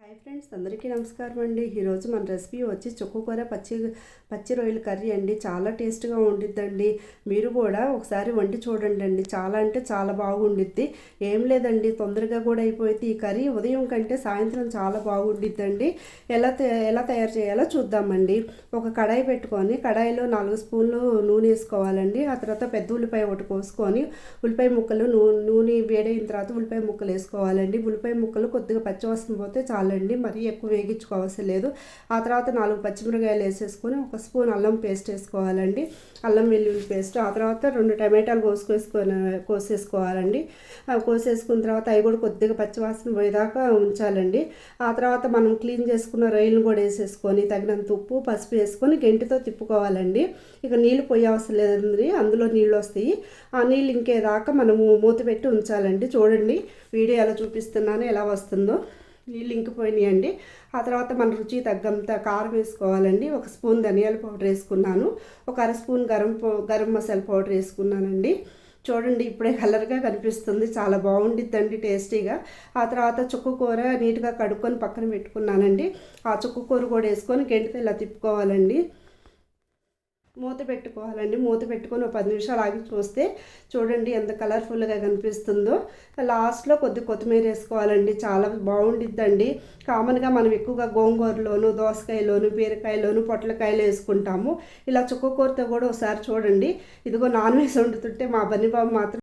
Hi friends, అందరికీ నమస్కారం అండి. ఈరోజు మన రెసిపీ వచ్చి చుక్కకూర పచ్చి రొయ్యల కర్రీ అండి. చాలా టేస్ట్గా ఉండిద్దండి. మీరు కూడా ఒకసారి వండి చూడండి అండి. చాలా అంటే చాలా బాగుండిద్ది. ఏం లేదండి, తొందరగా కూడా అయిపోయింది. ఈ కర్రీ ఉదయం కంటే సాయంత్రం చాలా బాగుండిద్దండి. ఎలా తయారు చేయాలో చూద్దామండి. ఒక కడాయి పెట్టుకొని కడాయిలో 4 స్పూన్లు నూనె వేసుకోవాలండి. ఆ తర్వాత పెద్ద ఉల్లిపాయ ఒకటి కోసుకొని ఉల్లిపాయ ముక్కలు నూనె వేడైన తర్వాత ఉల్లిపాయ ముక్కలు వేసుకోవాలండి. ఉల్లిపాయ ముక్కలు కొద్దిగా పచ్చివాసన పోతే చాలండి, మరీ ఎక్కువ వేగించుకోవాల్సిన లేదు. ఆ తర్వాత 4 పచ్చిమిరకాయలు వేసేసుకొని 1 స్పూన్ అల్లం పేస్ట్ వేసుకోవాలండి, అల్లం వెల్లుల్లి పేస్ట్. ఆ తర్వాత 2 టమాటాలు కోసేసుకోవాలండి. కోసేసుకున్న తర్వాత అవి కూడా కొద్దిగా పచ్చివాసన పోయేదాకా ఉంచాలండి. ఆ తర్వాత మనం క్లీన్ చేసుకున్న రొయ్యలను కూడా వేసేసుకొని తగినంత ఉప్పు పసుపు వేసుకొని గెంటితో తిప్పుకోవాలండి. ఇక నీళ్ళు పోయే అవసరం లేదండి, అందులో నీళ్ళు వస్తాయి. ఆ నీళ్ళు ఇంకేదాకా మనము మూత పెట్టి ఉంచాలండి. చూడండి వీడియో ఎలా చూపిస్తున్నానో ఎలా వస్తుందో. నీళ్ళు ఇంకిపోయినాయండి. ఆ తర్వాత మన రుచి తగ్గంత కారం వేసుకోవాలండి. 1 స్పూన్ ధనియాల పౌడర్ వేసుకున్నాను. 1/2 స్పూన్ గరం మసాలా పౌడర్ వేసుకున్నానండి. చూడండి ఇప్పుడే కలర్గా కనిపిస్తుంది, చాలా బాగుండిద్దండి టేస్టీగా. ఆ తర్వాత చుక్కకూర నీట్గా కడుక్కొని పక్కన పెట్టుకున్నానండి. ఆ చుక్కకూర కూడా వేసుకొని గెంటితో ఇలా తిప్పుకోవాలండి. మూత పెట్టుకోవాలండి. మూత పెట్టుకొని 10 నిమిషాలు ఆగి చూస్తే చూడండి ఎంత కలర్ఫుల్గా కనిపిస్తుందో. లాస్ట్లో కొత్తిమీర వేసుకోవాలండి. చాలా బాగుండిద్దండి. కామన్గా మనం ఎక్కువగా గోంగూరలోను, దోసకాయలోను, బీరకాయలోను, పొట్లకాయలు వేసుకుంటాము. ఇలా చుక్కకూరతో కూడా ఒకసారి చూడండి. ఇదిగో నాన్ వెజ్ వండుతుంటే మా బన్నీ బాబు మాత్రం